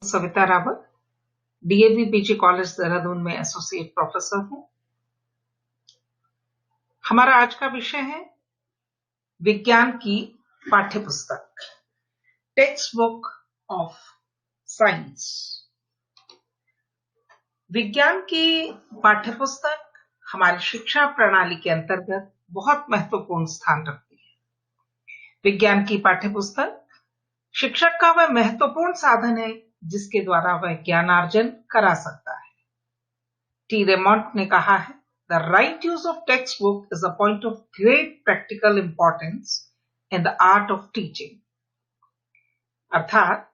Savita Rawat, DAV PG college Dehradun में associate professor हूं। हमारा आज का विषय है विज्ञान की पाठ्यपुस्तक, टेक्स्ट बुक ऑफ साइंस। विज्ञान की पाठ्यपुस्तक हमारी शिक्षा प्रणाली के अंतर्गत बहुत महत्वपूर्ण स्थान रखती है। विज्ञान की पाठ्यपुस्तक शिक्षक का वह महत्वपूर्ण साधन है जिसके द्वारा वह ज्ञानार्जन करा सकता है। टी रेमॉन्ट ने कहा है, The right use of textbook is a point of great practical importance in the art of teaching. अर्थात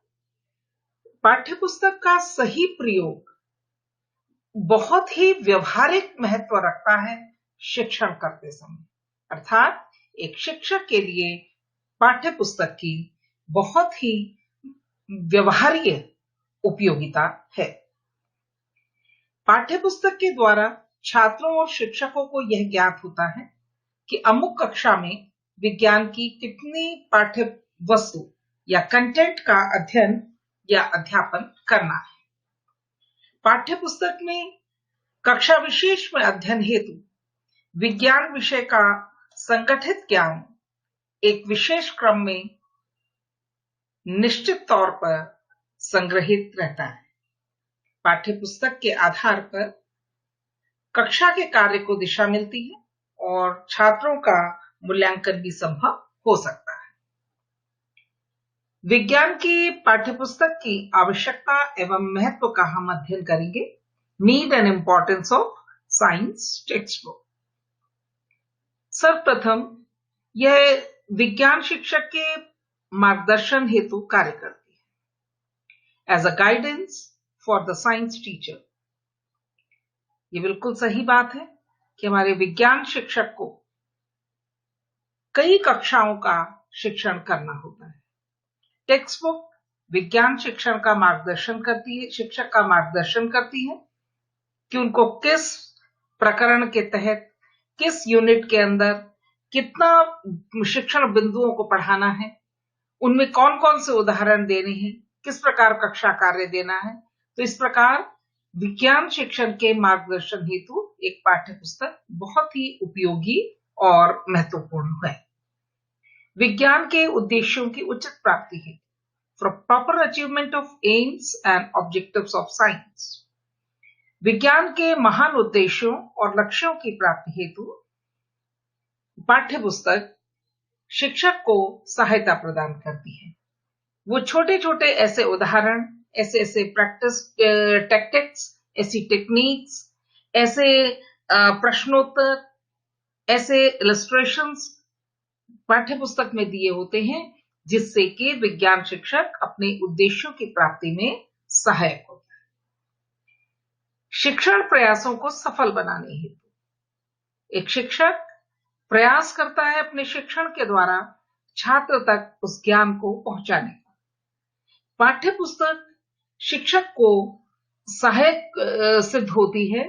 पाठ्यपुस्तक का सही प्रयोग बहुत ही व्यवहारिक महत्व रखता है शिक्षण करते समय। अर्थात एक शिक्षक के लिए पाठ्यपुस्तक की बहुत ही व्यवहार्य उपयोगिता है। पाठ्यपुस्तक के द्वारा छात्रों और शिक्षकों को यह ज्ञात होता है कि अमुक कक्षा में विज्ञान की कितनी पाठ्य वस्तु या कंटेंट का अध्ययन या अध्यापन करना है। पाठ्यपुस्तक में कक्षा विशेष में अध्ययन हेतु विज्ञान विषय का संगठित ज्ञान एक विशेष क्रम में निश्चित तौर पर संग्रहित रहता है। पाठ्यपुस्तक के आधार पर कक्षा के कार्य को दिशा मिलती है और छात्रों का मूल्यांकन भी संभव हो सकता है। विज्ञान की पाठ्यपुस्तक की आवश्यकता एवं महत्व का हम अध्ययन करेंगे। Need and importance of science text book. सर्वप्रथम यह विज्ञान शिक्षक के मार्गदर्शन हेतु कार्य करती है, as a guidance for the science teacher. ये बिल्कुल सही बात है कि हमारे विज्ञान शिक्षक को कई कक्षाओं का शिक्षण करना होता है। टेक्स्ट बुक विज्ञान शिक्षण का मार्गदर्शन करती है, शिक्षक का मार्गदर्शन करती है कि उनको किस प्रकरण के तहत, किस यूनिट के अंदर कितना शिक्षण बिंदुओं को पढ़ाना है, उनमें कौन कौन से उदाहरण देने हैं, किस प्रकार कक्षा कार्य देना है। तो इस प्रकार विज्ञान शिक्षण के मार्गदर्शन हेतु एक पाठ्यपुस्तक बहुत ही उपयोगी और महत्वपूर्ण है। विज्ञान के उद्देश्यों की उचित प्राप्ति है, for proper achievement of AIIMS and objectives of science. विज्ञान के महान उद्देश्यों और लक्ष्यों की प्राप्ति हेतु पाठ्यपुस्तक शिक्षक को सहायता प्रदान करती है। वो छोटे छोटे ऐसे उदाहरण, ऐसे प्रैक्टिस टैक्टिक्स, ऐसी टेक्निक्स, ऐसे प्रश्नोत्तर, ऐसे इलस्ट्रेशंस पाठ्यपुस्तक में दिए होते हैं जिससे कि विज्ञान शिक्षक अपने उद्देश्यों की प्राप्ति में सहायक होता है। शिक्षण प्रयासों को सफल बनाने हेतु एक शिक्षक प्रयास करता है अपने शिक्षण के द्वारा छात्र तक उस ज्ञान को पहुंचाने का। पाठ्यपुस्तक शिक्षक को सहायक सिद्ध होती है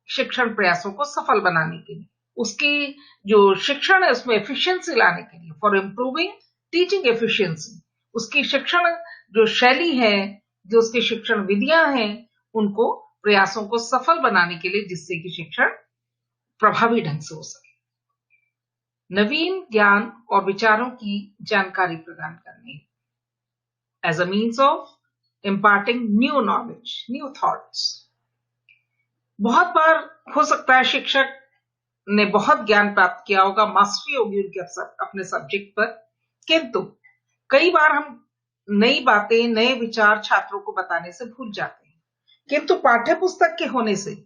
शिक्षण प्रयासों को सफल बनाने के लिए। उसकी जो शिक्षण है उसमें एफिशिएंसी लाने के लिए, फॉर इम्प्रूविंग टीचिंग एफिशिएंसी। उसकी शिक्षण जो शैली है, जो उसकी शिक्षण विधियां हैं, उनको प्रयासों को सफल बनाने के लिए, जिससे कि शिक्षण प्रभावी ढंग से हो सके। नवीन ज्ञान और विचारों की जानकारी प्रदान करने, as a means of imparting new knowledge, new thoughts। बहुत बार हो सकता है शिक्षक ने बहुत ज्ञान प्राप्त किया होगा, मास्टरी होगी उनके अपने सब्जेक्ट पर, किंतु कई बार हम नई बातें, नए विचार छात्रों को बताने से भूल जाते हैं। किंतु पाठ्यपुस्तक के होने से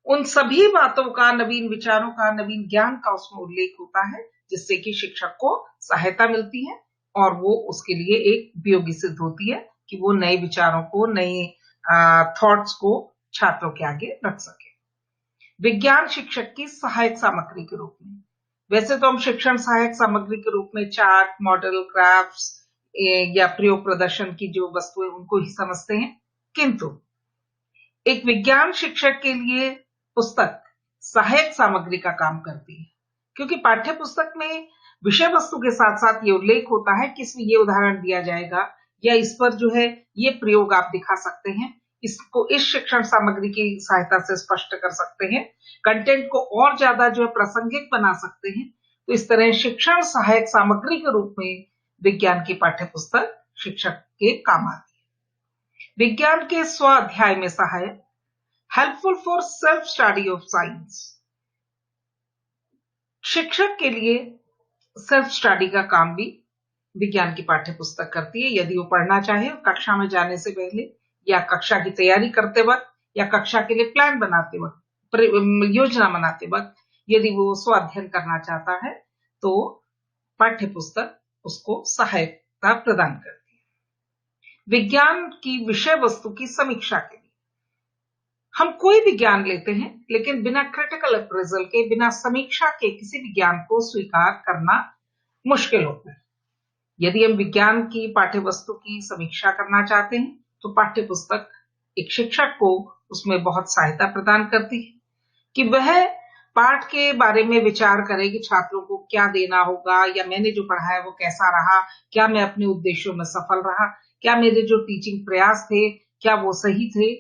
उन सभी बातों का, नवीन विचारों का, नवीन ज्ञान का उसमें उल्लेख होता है, जिससे कि शिक्षक को सहायता मिलती है और वो उसके लिए एक उपयोगी सिद्ध होती है कि वो नए विचारों को, नए थॉट्स को छात्रों के आगे रख सके। विज्ञान शिक्षक की सहायक सामग्री के रूप में, वैसे तो हम शिक्षण सहायक सामग्री के रूप में चार्ट, मॉडल, ग्राफ्स या प्रयोग प्रदर्शन की जो वस्तुएं उनको ही समझते हैं, किंतु एक विज्ञान शिक्षक के लिए पुस्तक सहायक सामग्री का काम करती है, क्योंकि पाठ्य पुस्तक में विषय वस्तु के साथ साथ ये उल्लेख होता है कि इसमें ये उदाहरण दिया जाएगा या इस पर जो है ये प्रयोग आप दिखा सकते हैं, इसको इस शिक्षण सामग्री की सहायता से स्पष्ट कर सकते हैं, कंटेंट को और ज्यादा जो है प्रासंगिक बना सकते हैं। तो इस तरह शिक्षण सहायक सामग्री के रूप में विज्ञान की पाठ्य पुस्तक शिक्षक के काम आती है। विज्ञान के स्व अध्याय में सहायक, helpful for self study of science. शिक्षक के लिए सेल्फ स्टडी का काम भी विज्ञान की पाठ्य पुस्तक करती है। यदि वो पढ़ना चाहे कक्षा में जाने से पहले, या कक्षा की तैयारी करते वक्त, या कक्षा के लिए प्लान बनाते वक्त, योजना बनाते वक्त, यदि वो स्व अध्ययन करना चाहता है तो पाठ्य पुस्तक उसको सहायता प्रदान करती है। विज्ञान की विषय वस्तु की समीक्षा के लिए हम कोई भी ज्ञान लेते हैं, लेकिन बिना क्रिटिकल अप्रेजल के, बिना समीक्षा के किसी भी ज्ञान को स्वीकार करना मुश्किल होता है। यदि हम विज्ञान की पाठ्य वस्तु की समीक्षा करना चाहते हैं तो पाठ्य पुस्तक एक शिक्षक को उसमें बहुत सहायता प्रदान करती है कि वह पाठ के बारे में विचार करे कि छात्रों को क्या देना होगा, या मैंने जो पढ़ा है वो कैसा रहा, क्या मैं अपने उद्देश्यों में सफल रहा, क्या मेरे जो टीचिंग प्रयास थे क्या वो सही थे,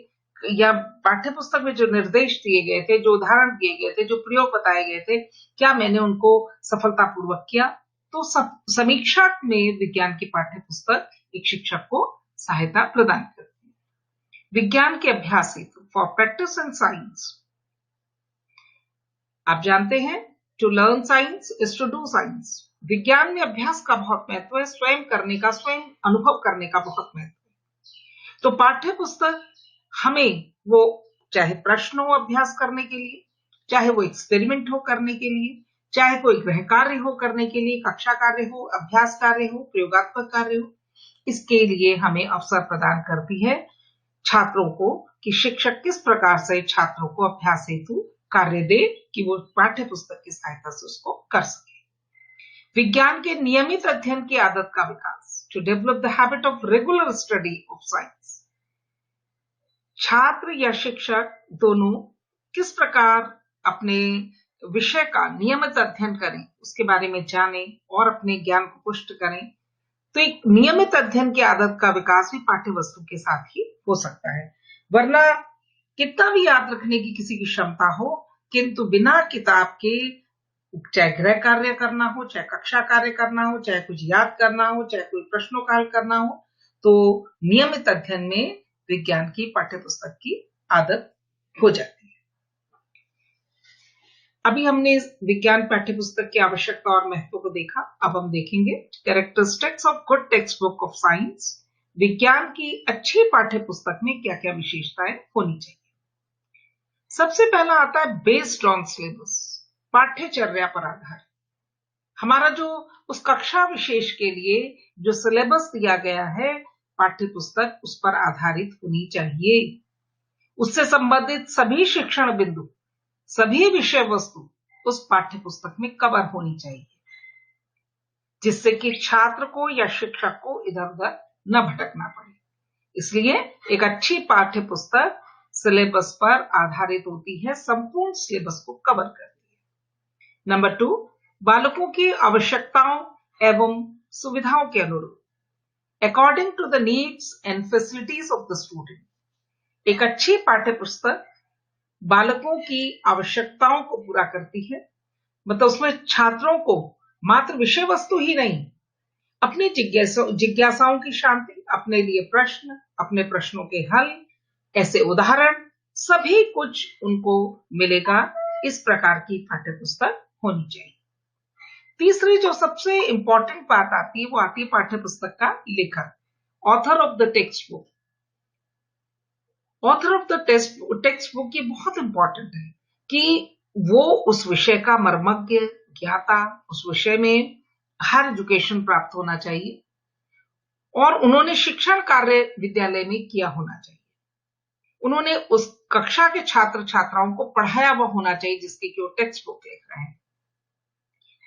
या पाठ्य पुस्तक में जो निर्देश दिए गए थे, जो उदाहरण दिए गए थे, जो प्रयोग बताए गए थे, क्या मैंने उनको सफलतापूर्वक किया। तो समीक्षा में विज्ञान की पाठ्य पुस्तक एक शिक्षक को सहायता प्रदान करती है। विज्ञान के अभ्यास हेतु, फॉर प्रैक्टिस इन साइंस, आप जानते हैं to learn science is to do science. विज्ञान में अभ्यास का बहुत महत्व है, स्वयं करने का, स्वयं अनुभव करने का बहुत महत्व है। तो पाठ्य पुस्तक हमें वो चाहे प्रश्न हो अभ्यास करने के लिए, चाहे वो एक्सपेरिमेंट हो करने के लिए, चाहे कोई गृह कार्य हो करने के लिए, कक्षा कार्य हो, अभ्यास कार्य हो, प्रयोगात्मक कार्य हो, इसके लिए हमें अवसर प्रदान करती है छात्रों को कि शिक्षक किस प्रकार से छात्रों को अभ्यास हेतु कार्य दे कि वो पाठ्य पुस्तक की सहायता से उसको कर सके। विज्ञान के नियमित अध्ययन की आदत का विकास, to develop the habit of regular study of science. छात्र या शिक्षक दोनों किस प्रकार अपने विषय का नियमित अध्ययन करें, उसके बारे में जानें और अपने ज्ञान को पुष्ट करें। तो एक नियमित अध्ययन की आदत का विकास भी पाठ्य वस्तु के साथ ही हो सकता है, वरना कितना भी याद रखने की किसी की क्षमता हो, किंतु बिना किताब के चाहे गृह कार्य करना हो, चाहे कक्षा कार्य करना हो, चाहे कुछ याद करना हो, चाहे कोई प्रश्नों का हल करना हो, तो नियमित अध्ययन में विज्ञान की पाठ्य पुस्तक की आदत हो जाती है। अभी हमने विज्ञान पाठ्य पुस्तक की आवश्यकता और महत्व को देखा। अब हम देखेंगे characteristics of good text book of science. विज्ञान की अच्छी पाठ्य पुस्तक में क्या क्या विशेषताएं होनी चाहिए। सबसे पहला आता है बेस्ड ऑन सिलेबस, पाठ्यचर्या पर आधारित। हमारा जो उस कक्षा विशेष के लिए जो सिलेबस दिया गया है, पाठ्य पुस्तक उस पर आधारित होनी चाहिए। उससे संबंधित सभी शिक्षण बिंदु, सभी विषय वस्तु उस पाठ्य पुस्तक में कवर होनी चाहिए, जिससे कि छात्र को या शिक्षक को इधर उधर न भटकना पड़े। इसलिए एक अच्छी पाठ्य पुस्तक सिलेबस पर आधारित होती है, संपूर्ण सिलेबस को कवर करती है। नंबर 2, बालकों की आवश्यकताओं एवं सुविधाओं के अनुरूप, according to the needs and facilities of the student. एक अच्छी पाठ्य पुस्तक बालकों की आवश्यकताओं को पूरा करती है, मतलब उसमें छात्रों को मात्र विषय वस्तु ही नहीं, अपनी जिज्ञासाओं की शांति, अपने लिए प्रश्न, अपने प्रश्नों के हल, ऐसे उदाहरण, सभी कुछ उनको मिलेगा। इस प्रकार की पाठ्य पुस्तक होनी चाहिए। तीसरी जो सबसे इंपॉर्टेंट बात आती है वो आती है पाठ्य पुस्तक का लेखक, author of the text book. Author of the text book ये बहुत इंपॉर्टेंट है कि वो उस विषय का मर्मज्ञ, ज्ञाता, उस विषय में हर एजुकेशन प्राप्त होना चाहिए और उन्होंने शिक्षण कार्य विद्यालय में किया होना चाहिए। उन्होंने उस कक्षा के छात्र छात्राओं को पढ़ाया हुआ होना चाहिए जिसकी कि वो टेक्स्ट बुक लिख रहे हैं,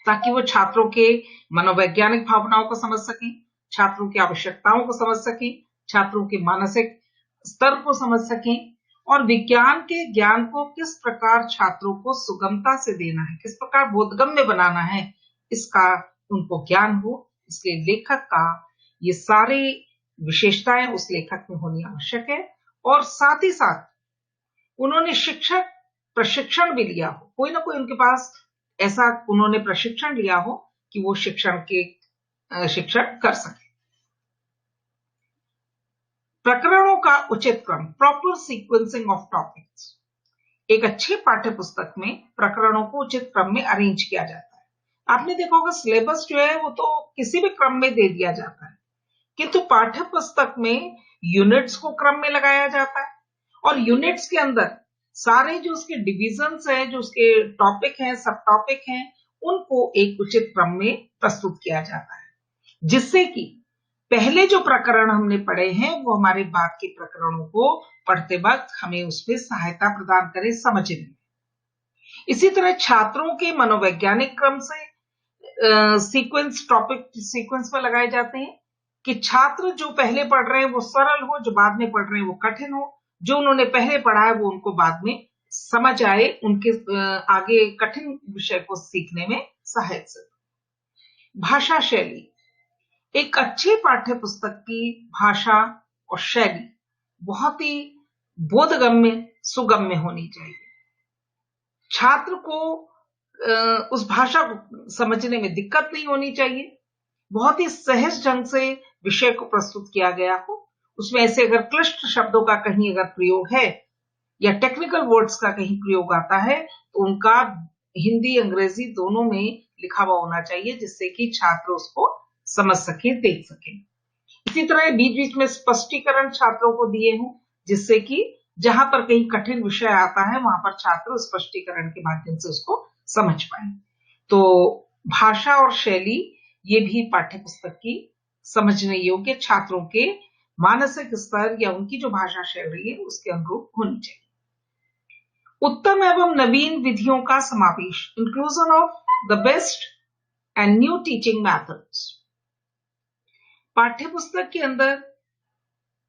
ताकि वो छात्रों के मनोवैज्ञानिक भावनाओं को समझ सकें, छात्रों की आवश्यकताओं को समझ सकें, छात्रों के मानसिक स्तर को समझ सकें और विज्ञान के ज्ञान को किस प्रकार छात्रों को सुगमता से देना है, किस प्रकार बोधगम्य बनाना है, इसका उनको ज्ञान हो। इसलिए लेखक का ये सारे विशेषताएं उस लेखक में होनी आवश्यक है, और साथ ही साथ उन्होंने शिक्षक प्रशिक्षण भी लिया हो, कोई ना कोई उनके पास ऐसा उन्होंने प्रशिक्षण लिया हो कि वो शिक्षण कर सके। प्रकरणों का उचित क्रम, प्रॉपर सीक्वेंसिंग ऑफ टॉपिक्स। एक अच्छे पाठ्य पुस्तक में प्रकरणों को उचित क्रम में अरेंज किया जाता है। आपने देखा होगा सिलेबस जो है वो तो किसी भी क्रम में दे दिया जाता है, किंतु पाठ्य पुस्तक में यूनिट्स को क्रम में लगाया जाता है, और यूनिट्स के अंदर सारे जो उसके डिविजन्स हैं, जो उसके टॉपिक हैं, सब टॉपिक हैं, उनको एक उचित क्रम में प्रस्तुत किया जाता है, जिससे कि पहले जो प्रकरण हमने पढ़े हैं वो हमारे बाद के प्रकरणों को पढ़ते वक्त हमें उसमें सहायता प्रदान करे समझने में। इसी तरह छात्रों के मनोवैज्ञानिक क्रम से टॉपिक सीक्वेंस पर लगाए जाते हैं कि छात्र जो पहले पढ़ रहे हैं वो सरल हो, जो बाद में पढ़ रहे हैं वो कठिन हो, जो उन्होंने पहले पढ़ा है वो उनको बाद में समझ आए, उनके आगे कठिन विषय को सीखने में सहायक सिद्ध। भाषा शैली, एक अच्छे पाठ्य पुस्तक की भाषा और शैली बहुत ही बोधगम्य, सुगम्य होनी चाहिए। छात्र को उस भाषा को समझने में दिक्कत नहीं होनी चाहिए, बहुत ही सहज ढंग से विषय को प्रस्तुत किया गया हो। उसमें ऐसे अगर क्लिष्ट शब्दों का कहीं अगर प्रयोग है या टेक्निकल वर्ड्स का कहीं प्रयोग आता है तो उनका हिंदी अंग्रेजी दोनों में लिखा हुआ होना चाहिए, जिससे कि छात्र उसको समझ सके, देख सके। इसी तरह बीच बीच में स्पष्टीकरण छात्रों को दिए हों, जिससे कि जहां पर कहीं कठिन विषय आता है वहां पर छात्र स्पष्टीकरण के माध्यम से उसको समझ पाए। तो भाषा और शैली ये भी पाठ्य पुस्तक की समझने योग्य, छात्रों के मानसिक स्तर या उनकी जो भाषा शैली है उसके अनुरूप होनी चाहिए। उत्तम एवं नवीन विधियों का समावेश, inclusion of the best and new teaching methods. पाठ्य पुस्तक के अंदर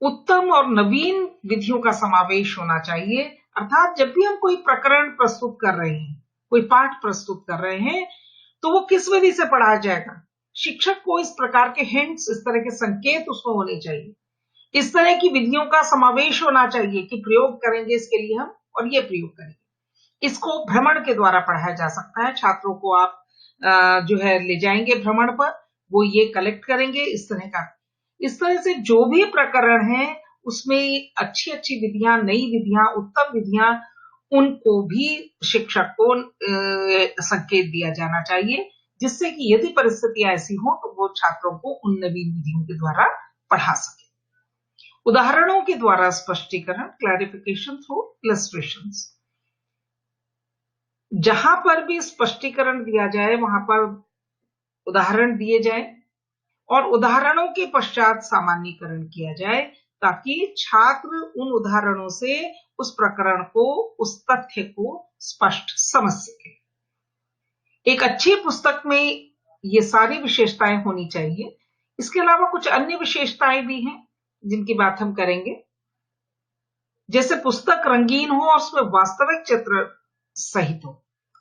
उत्तम और नवीन विधियों का समावेश होना चाहिए, अर्थात जब भी हम कोई प्रकरण प्रस्तुत कर रहे हैं, कोई पाठ प्रस्तुत कर रहे हैं, तो वो किस विधि से पढ़ाया जाएगा। शिक्षक को इस प्रकार के हिंट्स, इस तरह के संकेत उसमें होने चाहिए, इस तरह की विधियों का समावेश होना चाहिए कि प्रयोग करेंगे इसके लिए हम और ये प्रयोग करेंगे। इसको भ्रमण के द्वारा पढ़ाया जा सकता है। छात्रों को आप जो है ले जाएंगे भ्रमण पर, वो ये कलेक्ट करेंगे, इस तरह से जो भी प्रकरण है उसमें अच्छी अच्छी विधियां, नई विधियां, उत्तम विधियां, उनको भी शिक्षक को संकेत दिया जाना चाहिए, जिससे कि यदि परिस्थितियां ऐसी हो तो वो छात्रों को उन नवीन विधियों के द्वारा पढ़ा सके। उदाहरणों के द्वारा स्पष्टीकरण, क्लैरिफिकेशन थ्रू इलस्ट्रेशंस। जहां पर भी स्पष्टीकरण दिया जाए वहां पर उदाहरण दिए जाए और उदाहरणों के पश्चात सामान्यीकरण किया जाए, ताकि छात्र उन उदाहरणों से उस प्रकरण को, उस तथ्य को स्पष्ट समझ सके। एक अच्छी पुस्तक में ये सारी विशेषताएं होनी चाहिए। इसके अलावा कुछ अन्य विशेषताएं भी हैं जिनकी बात हम करेंगे, जैसे पुस्तक रंगीन हो और उसमें वास्तविक चित्र सहित हो,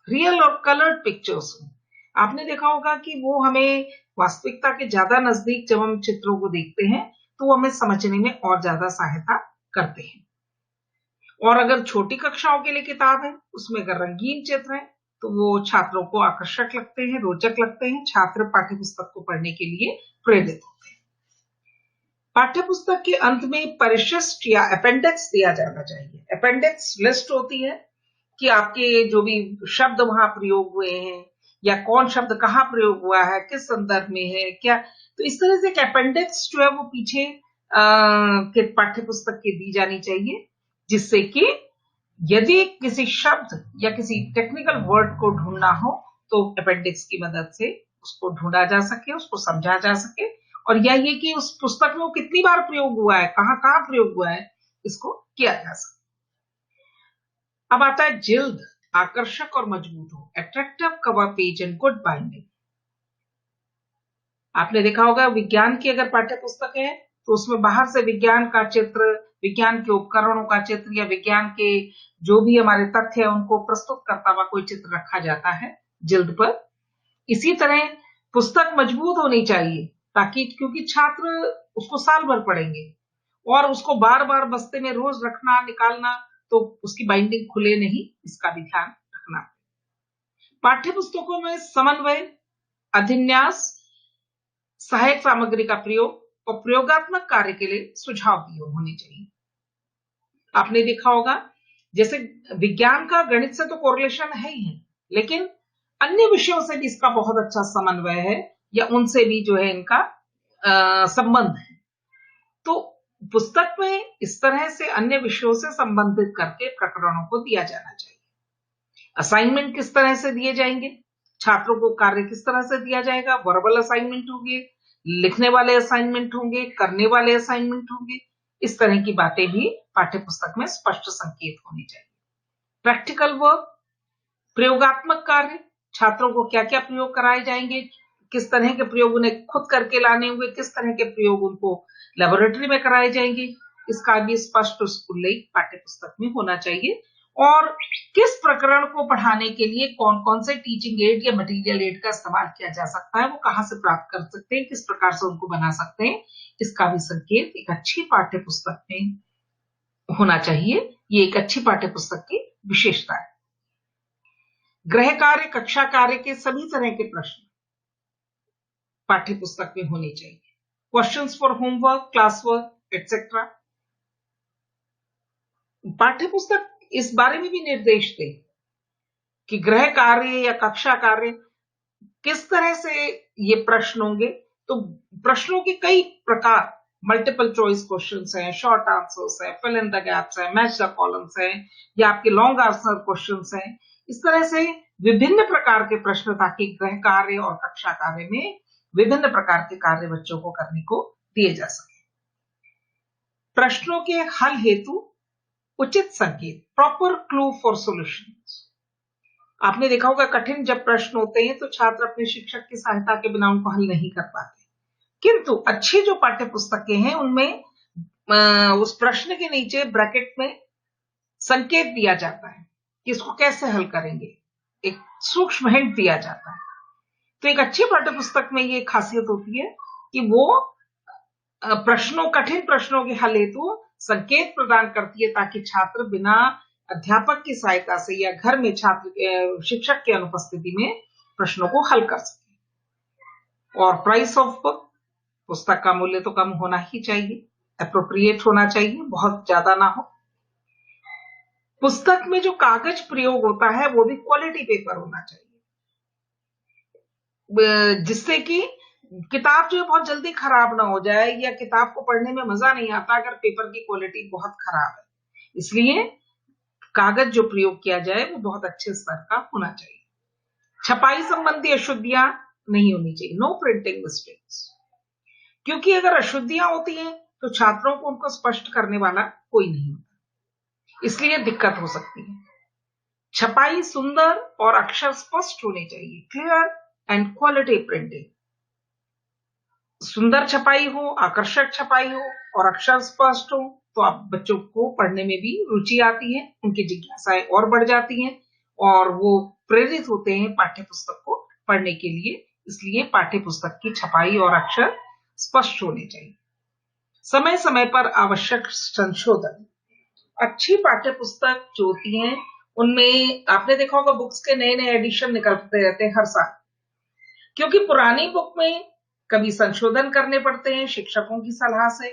रियल और कलर्ड पिक्चर्स हो। आपने देखा होगा कि वो हमें वास्तविकता के ज्यादा नजदीक जब हम चित्रों को देखते हैं तो वो हमें समझने में और ज्यादा सहायता करते हैं। और अगर छोटी कक्षाओं के लिए किताब है, उसमें अगर रंगीन चित्र है तो वो छात्रों को आकर्षक लगते हैं, रोचक लगते हैं, छात्र पाठ्य पुस्तक को पढ़ने के लिए प्रेरित होते हैं। पाठ्य पुस्तक के अंत में परिशिष्ट या अपेंडिक्स दिया जाना चाहिए। अपेंडिक्स लिस्ट होती है कि आपके जो भी शब्द वहां प्रयोग हुए हैं या कौन शब्द कहाँ प्रयोग हुआ है, किस संदर्भ में है, क्या, तो इस तरह से एक अपेंडिक्स जो है वो पीछे के पाठ्य पुस्तक के दी जानी चाहिए, जिससे कि यदि किसी शब्द या किसी टेक्निकल वर्ड को ढूंढना हो तो अपेंडिक्स की मदद से उसको ढूंढा जा सके, उसको समझा जा सके, और या ये कि उस पुस्तक में वो कितनी बार प्रयोग हुआ है, कहाँ कहाँ प्रयोग हुआ है, इसको किया जा सके। अब आता है जिल्द, आकर्षक और मजबूत हो, attractive cover page and good binding. आपने देखा होगा विज्ञान की अगर पाठ्य पुस्तक है तो उसमें बाहर से विज्ञान का चित्र, विज्ञान के उपकरणों का चित्र या विज्ञान के जो भी हमारे तथ्य है उनको प्रस्तुत करता हुआ कोई चित्र रखा जाता है जिल्द पर। इसी तरह पुस्तक मजबूत होनी चाहिए, ताकि क्योंकि छात्र उसको साल भर पढ़ेंगे, और उसको बार बार बस्ते में रोज रखना निकालना, तो उसकी बाइंडिंग खुले नहीं, इसका भी ध्यान रखना। पाठ्य पुस्तकों में समन्वय, अभिन्यास, सहायक सामग्री का प्रयोग और प्रयोगात्मक कार्य के लिए सुझाव दिए होने चाहिए। आपने देखा होगा जैसे विज्ञान का गणित से तो कोरिलेशन है ही है, लेकिन अन्य विषयों से भी इसका बहुत अच्छा समन्वय है, या उनसे भी जो है इनका संबंध है। तो पुस्तक में इस तरह से अन्य विषयों से संबंधित करके प्रकरणों को दिया जाना चाहिए। असाइनमेंट किस तरह से दिए जाएंगे, छात्रों को कार्य किस तरह से दिया जाएगा, वर्बल असाइनमेंट होंगे, लिखने वाले असाइनमेंट होंगे, करने वाले असाइनमेंट होंगे, इस तरह की बातें भी पाठ्य पुस्तक में स्पष्ट संकेत होने चाहिए। प्रैक्टिकल वर्क, प्रयोगात्मक कार्य, छात्रों को क्या क्या प्रयोग कराए जाएंगे, किस तरह के प्रयोग उन्हें खुद करके लाने होंगे, किस तरह के प्रयोग उनको लेबोरेटरी में कराए जाएंगे, इसका भी स्पष्ट उल्लेख पाठ्य पुस्तक में होना चाहिए। और किस प्रकरण को पढ़ाने के लिए कौन कौन से टीचिंग एड या मटेरियल एड का इस्तेमाल किया जा सकता है, वो कहां से प्राप्त कर सकते हैं, किस प्रकार से उनको बना सकते हैं, इसका भी संकेत एक अच्छी पाठ्य पुस्तक में होना चाहिए। ये एक अच्छी पाठ्य पुस्तक की विशेषता है। गृह कार्य, कक्षा कार्य के सभी तरह के प्रश्न पाठ्य पुस्तक में होने चाहिए। Questions for homework, class work etcetera. पाठ्य पुस्तक इस बारे में भी निर्देश दे कि गृह कार्य या कक्षा कार्य किस तरह से ये प्रश्न होंगे। तो प्रश्नों के कई प्रकार, मल्टीपल चॉइस क्वेश्चंस हैं, शॉर्ट आंसर्स है, फिल इन द गैप्स है, मैच द कॉलम्स है, या आपके लॉन्ग आंसर क्वेश्चंस हैं। इस तरह से विभिन्न प्रकार के प्रश्न, ताकि गृह कार्य और कक्षा कार्य में विभिन्न प्रकार के कार्य बच्चों को करने को दिए जा सके। प्रश्नों के हल हेतु उचित संकेत, प्रॉपर क्लू फॉर सॉल्यूशंस। आपने देखा होगा कठिन जब प्रश्न होते हैं तो छात्र अपने शिक्षक की सहायता के बिना उनको हल नहीं कर पाते, किंतु अच्छी जो पाठ्य पुस्तकें हैं उनमें उस प्रश्न के नीचे ब्रैकेट में संकेत दिया जाता है कि इसको कैसे हल करेंगे, एक सूक्ष्म हिंट दिया जाता है। तो एक अच्छी पाठ्य पुस्तक में ये खासियत होती है कि वो कठिन प्रश्नों के हल हेतु संकेत प्रदान करती है, ताकि छात्र बिना अध्यापक की सहायता से या घर में शिक्षक की अनुपस्थिति में प्रश्नों को हल कर सके। और प्राइस ऑफ बुक, पुस्तक का मूल्य तो कम होना ही चाहिए, एप्रोप्रिएट होना चाहिए, बहुत ज्यादा ना हो। पुस्तक में जो कागज प्रयोग होता है वो भी क्वालिटी पेपर होना चाहिए, जिससे कि किताब जो है बहुत जल्दी खराब ना हो जाए, या किताब को पढ़ने में मजा नहीं आता अगर पेपर की क्वालिटी बहुत खराब है। इसलिए कागज जो प्रयोग किया जाए वो बहुत अच्छे स्तर का होना चाहिए। छपाई संबंधी अशुद्धियां नहीं होनी चाहिए, नो प्रिंटिंग मिस्टेक्स, क्योंकि अगर अशुद्धियां होती हैं तो छात्रों को उनको स्पष्ट करने वाला कोई नहीं होता, इसलिए दिक्कत हो सकती है। छपाई सुंदर और अक्षर स्पष्ट होने चाहिए, क्लियर एंड क्वालिटी प्रिंटिंग। सुंदर छपाई हो, आकर्षक छपाई हो और अक्षर स्पष्ट हो, तो आप बच्चों को पढ़ने में भी रुचि आती है, उनकी जिज्ञासाएं और बढ़ जाती हैं और वो प्रेरित होते हैं पाठ्य पुस्तक को पढ़ने के लिए। इसलिए पाठ्य पुस्तक की छपाई और अक्षर स्पष्ट होने चाहिए। समय समय पर आवश्यक संशोधन। अच्छी पाठ्य पुस्तक जो होती हैं उनमें आपने देखा होगा बुक्स के नए नए एडिशन निकलते रहते हैं हर साल, क्योंकि पुरानी बुक में कभी संशोधन करने पड़ते हैं शिक्षकों की सलाह से,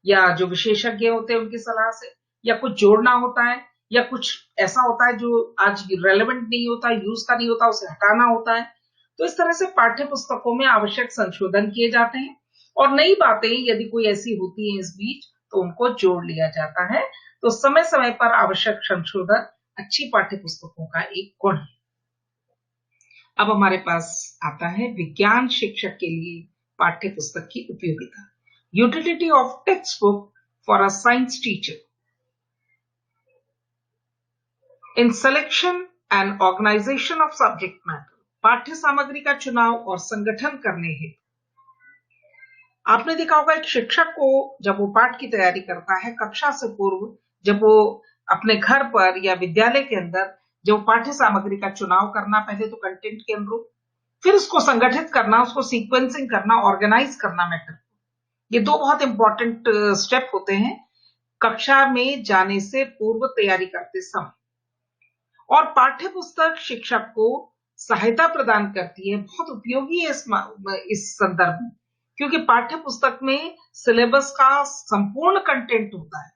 या जो विशेषज्ञ होते हैं उनकी सलाह से, या कुछ जोड़ना होता है, या कुछ ऐसा होता है जो आज रेलेवेंट नहीं होता, यूज का नहीं होता, उसे हटाना होता है। तो इस तरह से पाठ्य पुस्तकों में आवश्यक संशोधन किए जाते हैं, और नई बातें यदि कोई ऐसी होती है इस बीच तो उनको जोड़ लिया जाता है। तो समय समय पर आवश्यक संशोधन अच्छी पाठ्य पुस्तकों का एक गुण है। अब हमारे पास आता है विज्ञान शिक्षक के लिए पाठ्य पुस्तक की उपयोगिता। Utility of textbook for a science teacher in selection and organisation of subject matter. पाठ्य सामग्री का चुनाव और संगठन करने हेतु आपने देखा होगा एक शिक्षक को जब वो पाठ की तैयारी करता है कक्षा से पूर्व, जब वो अपने घर पर या विद्यालय के अंदर जब पाठ्य सामग्री का चुनाव करना, पहले तो कंटेंट के अनुरूप, फिर उसको संगठित करना, उसको सीक्वेंसिंग करना, ऑर्गेनाइज करना मैटर, ये दो बहुत इंपॉर्टेंट स्टेप होते हैं कक्षा में जाने से पूर्व तैयारी करते समय। और पाठ्य पुस्तक शिक्षक को सहायता प्रदान करती है, बहुत उपयोगी है इस संदर्भ में, क्योंकि पाठ्य पुस्तक में सिलेबस का संपूर्ण कंटेंट होता है।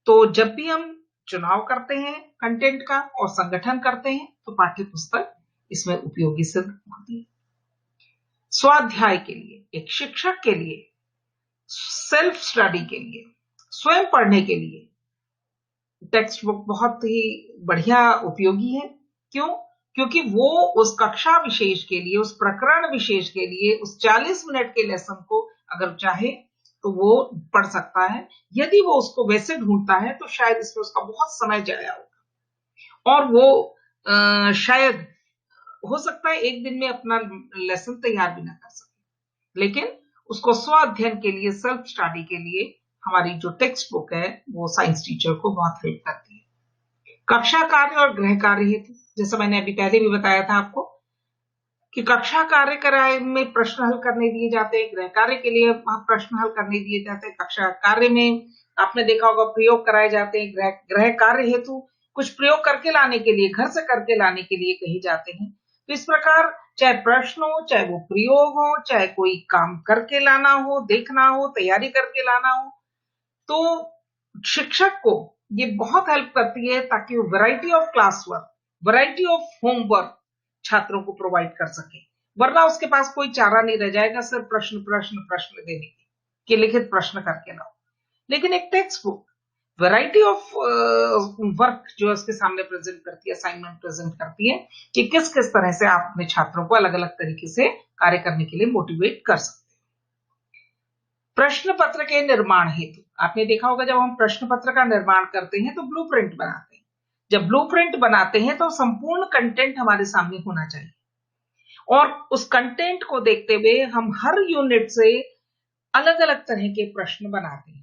तो जब भी हम चुनाव करते हैं कंटेंट का और संगठन करते हैं तो पाठ्य पुस्तक इसमें उपयोगी सिद्ध होती है। स्वाध्याय के लिए, एक शिक्षक के लिए, सेल्फ स्टडी के लिए, स्वयं पढ़ने के लिए टेक्स्ट बुक बहुत ही बढ़िया उपयोगी है। क्यों? क्योंकि वो उस कक्षा विशेष के लिए, उस प्रकरण विशेष के लिए, उस 40 मिनट के लेसन को अगर चाहे तो वो पढ़ सकता है। यदि वो उसको वैसे ढूंढता है तो शायद इसमें उसका बहुत समय जाया होगा और वो शायद हो सकता है एक दिन में अपना लेसन तैयार भी ना कर सके। लेकिन उसको स्व अध्ययन के लिए, सेल्फ स्टडी के लिए हमारी जो टेक्स्ट बुक है वो साइंस टीचर को बहुत हेल्प करती है। कक्षा कार्य और गृह कार्य हेतु, जैसा मैंने अभी पहले भी बताया था आपको कि कक्षा कार्य कराए में प्रश्न हल करने दिए जाते हैं, गृह कार्य के लिए प्रश्न हल करने दिए जाते हैं। कक्षा कार्य में आपने देखा होगा प्रयोग कराए जाते हैं, गृह कार्य हेतु कुछ प्रयोग करके लाने के लिए, घर से करके लाने के लिए कहे जाते हैं। तो इस प्रकार चाहे प्रश्न हो, चाहे वो प्रयोग हो, चाहे कोई काम करके लाना हो, देखना हो, तैयारी करके लाना हो, तो शिक्षक को ये बहुत हेल्प करती है ताकि वो variety of class work, variety of homework छात्रों को प्रोवाइड कर सके। वरना उसके पास कोई चारा नहीं रह जाएगा सिर्फ प्रश्न प्रश्न प्रश्न देने की, लिखित प्रश्न करके लाओ। लेकिन एक text book variety of work जो उसके सामने प्रेजेंट करती है, असाइनमेंट प्रेजेंट करती है कि किस किस तरह से आप अपने छात्रों को अलग अलग तरीके से कार्य करने के लिए मोटिवेट कर सकते हैं। प्रश्न पत्र के निर्माण हेतु, आपने देखा होगा जब हम प्रश्न पत्र का निर्माण करते हैं तो ब्लूप्रिंट बनाते हैं। जब ब्लूप्रिंट बनाते हैं तो संपूर्ण कंटेंट हमारे सामने होना चाहिए और उस कंटेंट को देखते हुए हम हर यूनिट से अलग अलग तरह के प्रश्न बनाते हैं।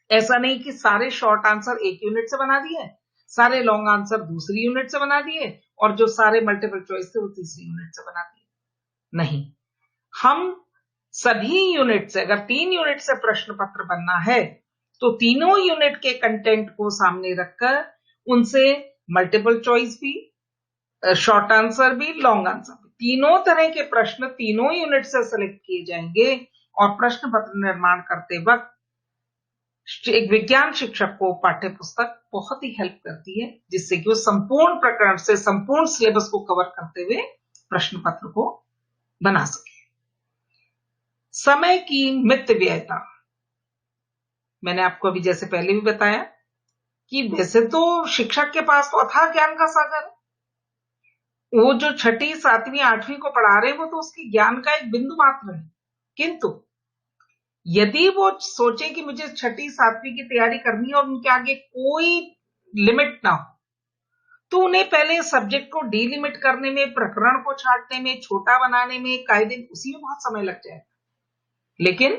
ऐसा नहीं कि सारे शॉर्ट आंसर एक यूनिट से बना दिए, सारे लॉन्ग आंसर दूसरी यूनिट से बना दिए और जो सारे मल्टीपल चॉइस थे वो तीसरी यूनिट से बना दिए। नहीं, हम सभी यूनिट से, अगर 3 यूनिट से प्रश्न पत्र बनना है तो तीनों यूनिट के कंटेंट को सामने रखकर उनसे मल्टीपल चॉइस भी, शॉर्ट आंसर भी, लॉन्ग आंसर भी, तीनों तरह के प्रश्न तीनों यूनिट से सेलेक्ट किए जाएंगे। और प्रश्न पत्र निर्माण करते वक्त एक विज्ञान शिक्षक को पाठ्य पुस्तक बहुत ही हेल्प करती है, जिससे कि वो संपूर्ण प्रकरण से संपूर्ण सिलेबस को कवर करते हुए प्रश्न पत्र को बना सके। समय की मित व्ययता, मैंने आपको अभी जैसे पहले भी बताया कि वैसे तो शिक्षक के पास तो अथाह ज्ञान का सागर है। वो जो 6ठी, 7वीं, 8वीं को पढ़ा रहे वो तो उसके ज्ञान का एक बिंदु मात्र है। किंतु यदि वो सोचे कि मुझे 6ठी, 7वीं की तैयारी करनी है और उनके आगे कोई लिमिट ना हो, तो उन्हें पहले सब्जेक्ट को डीलिमिट करने में, प्रकरण को छांटने में, छोटा बनाने में, कई दिन उसी में बहुत समय लग जाएगा। लेकिन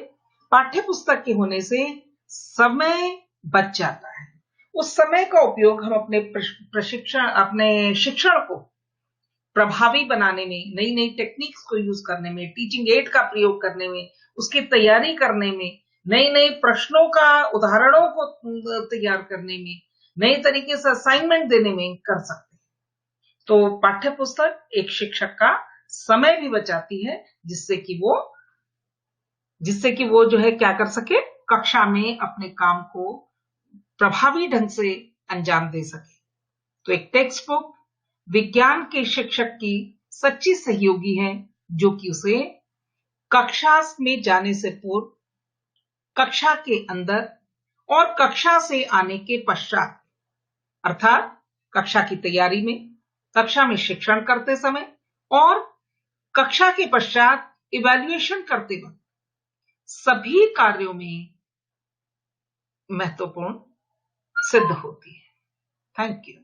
पाठ्य पुस्तक के होने से समय बच जाता है। उस समय का उपयोग हम अपने अपने शिक्षण को प्रभावी बनाने में, नई नई टेक्निक्स को यूज करने में, टीचिंग एड का प्रयोग करने में, उसकी तैयारी करने में, नए नए प्रश्नों का, उदाहरणों को तैयार करने में, नए तरीके से असाइनमेंट देने में कर सकते हैं। तो पाठ्य पुस्तक एक शिक्षक का समय भी बचाती है, जिससे कि वो जो है क्या कर सके, कक्षा में अपने काम को प्रभावी ढंग से अंजाम दे सके। तो एक टेक्स्ट बुक विज्ञान के शिक्षक की सच्ची सहयोगी है, जो कि उसे कक्षा में जाने से पूर्व, कक्षा के अंदर और कक्षा से आने के पश्चात, अर्थात कक्षा की तैयारी में, कक्षा में शिक्षण करते समय और कक्षा के पश्चात इवैल्यूएशन करते वक्त सभी कार्यों में महत्वपूर्ण सिद्ध होती है। Thank you.